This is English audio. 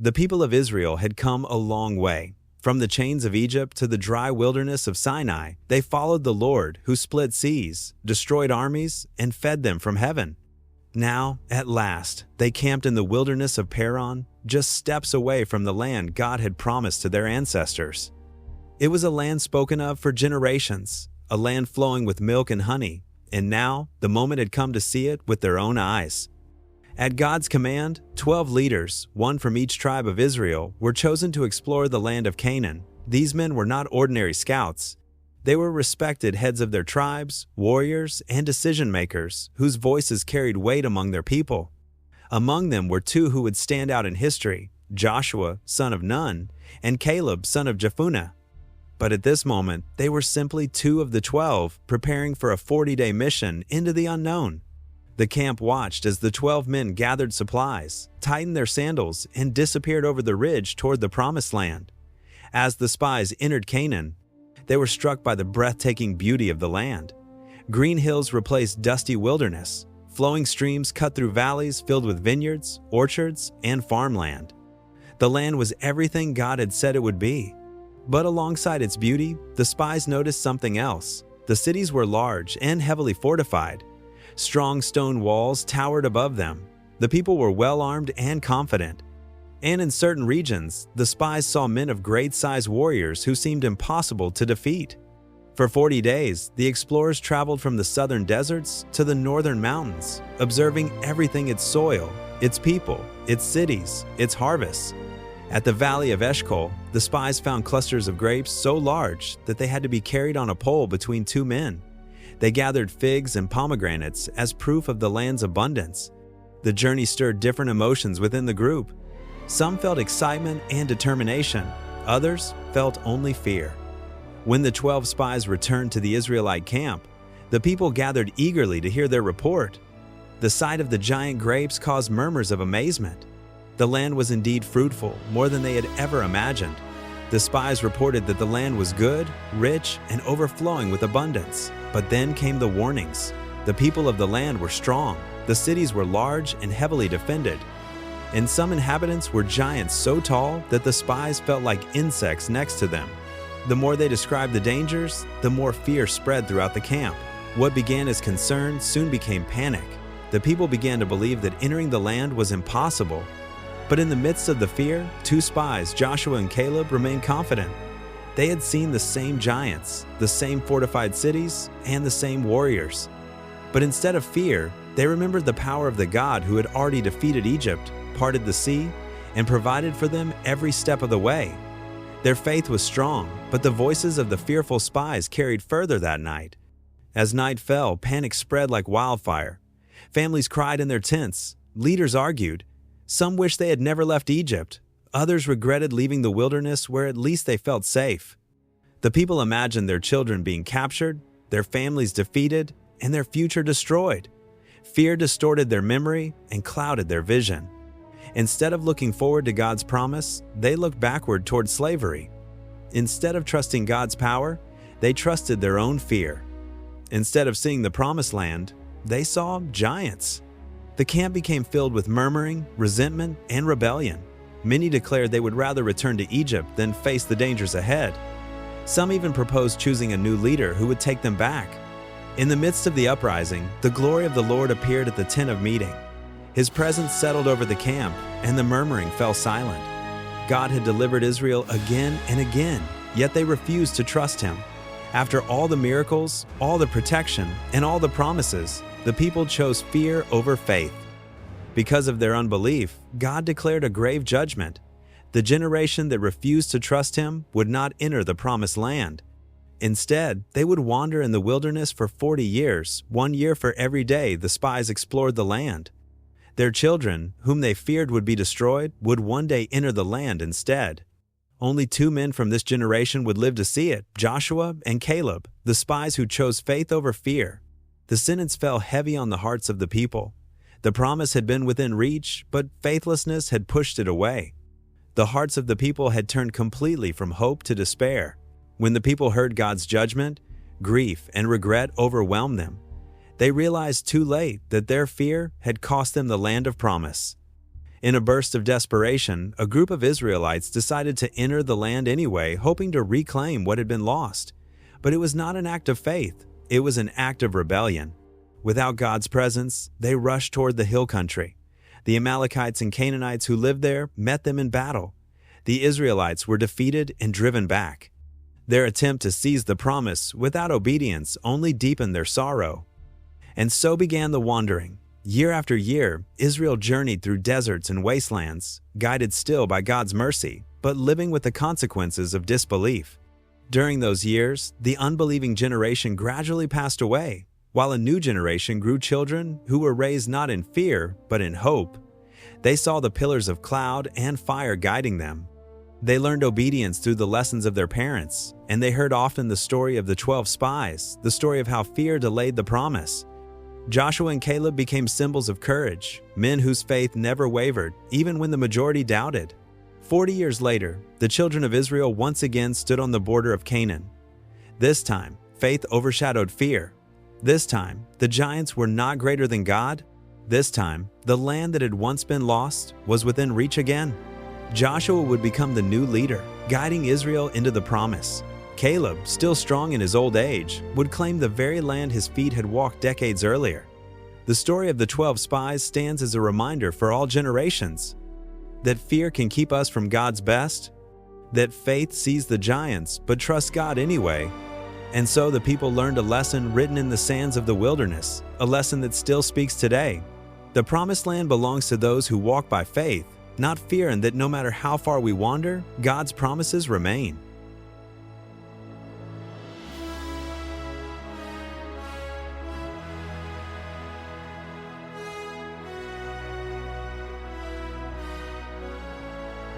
The people of Israel had come a long way. From the chains of Egypt to the dry wilderness of Sinai, they followed the Lord, who split seas, destroyed armies, and fed them from heaven. Now, at last, they camped in the wilderness of Paran, just steps away from the land God had promised to their ancestors. It was a land spoken of for generations, a land flowing with milk and honey, and now the moment had come to see it with their own eyes. At God's command, 12 leaders, one from each tribe of Israel, were chosen to explore the land of Canaan. These men were not ordinary scouts. They were respected heads of their tribes, warriors, and decision-makers, whose voices carried weight among their people. Among them were two who would stand out in history, Joshua, son of Nun, and Caleb, son of Jephunneh. But at this moment, they were simply two of the 12, preparing for a 40-day mission into the unknown. The camp watched as the 12 men gathered supplies, tightened their sandals, and disappeared over the ridge toward the Promised Land. As the spies entered Canaan, they were struck by the breathtaking beauty of the land. Green hills replaced dusty wilderness. Flowing streams cut through valleys filled with vineyards, orchards, and farmland. The land was everything God had said it would be. But alongside its beauty, the spies noticed something else. The cities were large and heavily fortified. Strong stone walls towered above them. The people were well-armed and confident. And in certain regions, the spies saw men of great-sized warriors who seemed impossible to defeat. For 40 days, the explorers traveled from the southern deserts to the northern mountains, observing everything: its soil, its people, its cities, its harvests. At the valley of Eshcol, the spies found clusters of grapes so large that they had to be carried on a pole between two men. They gathered figs and pomegranates as proof of the land's abundance. The journey stirred different emotions within the group. Some felt excitement and determination. Others felt only fear. When the 12 spies returned to the Israelite camp, the people gathered eagerly to hear their report. The sight of the giant grapes caused murmurs of amazement. The land was indeed fruitful, more than they had ever imagined. The spies reported that the land was good, rich, and overflowing with abundance. But then came the warnings. The people of the land were strong. The cities were large and heavily defended. And some inhabitants were giants so tall that the spies felt like insects next to them. The more they described the dangers, the more fear spread throughout the camp. What began as concern soon became panic. The people began to believe that entering the land was impossible. But in the midst of the fear, two spies, Joshua and Caleb, remained confident. They had seen the same giants, the same fortified cities, and the same warriors. But instead of fear, they remembered the power of the God who had already defeated Egypt, parted the sea, and provided for them every step of the way. Their faith was strong, but the voices of the fearful spies carried further that night. As night fell, panic spread like wildfire. Families cried in their tents. Leaders argued. Some wished they had never left Egypt. Others regretted leaving the wilderness where at least they felt safe. The people imagined their children being captured, their families defeated, and their future destroyed. Fear distorted their memory and clouded their vision. Instead of looking forward to God's promise, they looked backward toward slavery. Instead of trusting God's power, they trusted their own fear. Instead of seeing the promised land, they saw giants. The camp became filled with murmuring, resentment, and rebellion. Many declared they would rather return to Egypt than face the dangers ahead. Some even proposed choosing a new leader who would take them back. In the midst of the uprising, the glory of the Lord appeared at the tent of meeting. His presence settled over the camp, and the murmuring fell silent. God had delivered Israel again and again, yet they refused to trust him. After all the miracles, all the protection, and all the promises, the people chose fear over faith. Because of their unbelief, God declared a grave judgment. The generation that refused to trust him would not enter the promised land. Instead, they would wander in the wilderness for 40 years, 1 year for every day the spies explored the land. Their children, whom they feared would be destroyed, would one day enter the land instead. Only 2 men from this generation would live to see it, Joshua and Caleb, the spies who chose faith over fear. The sentence fell heavy on the hearts of the people. The promise had been within reach, but faithlessness had pushed it away. The hearts of the people had turned completely from hope to despair. When the people heard God's judgment, grief and regret overwhelmed them. They realized too late that their fear had cost them the land of promise. In a burst of desperation, a group of Israelites decided to enter the land anyway, hoping to reclaim what had been lost. But it was not an act of faith, it was an act of rebellion. Without God's presence, they rushed toward the hill country. The Amalekites and Canaanites who lived there met them in battle. The Israelites were defeated and driven back. Their attempt to seize the promise without obedience only deepened their sorrow. And so began the wandering. Year after year, Israel journeyed through deserts and wastelands, guided still by God's mercy, but living with the consequences of disbelief. During those years, the unbelieving generation gradually passed away, while a new generation grew children who were raised not in fear, but in hope. They saw the pillars of cloud and fire guiding them. They learned obedience through the lessons of their parents, and they heard often the story of the 12 spies, the story of how fear delayed the promise. Joshua and Caleb became symbols of courage, men whose faith never wavered, even when the majority doubted. 40 years later, the children of Israel once again stood on the border of Canaan. This time, faith overshadowed fear. This time, the giants were not greater than God. This time, the land that had once been lost was within reach again. Joshua would become the new leader, guiding Israel into the promise. Caleb, still strong in his old age, would claim the very land his feet had walked decades earlier. The story of the 12 spies stands as a reminder for all generations that fear can keep us from God's best, that faith sees the giants but trusts God anyway. And so the people learned a lesson written in the sands of the wilderness, a lesson that still speaks today. The promised land belongs to those who walk by faith, not fear, and that no matter how far we wander, God's promises remain.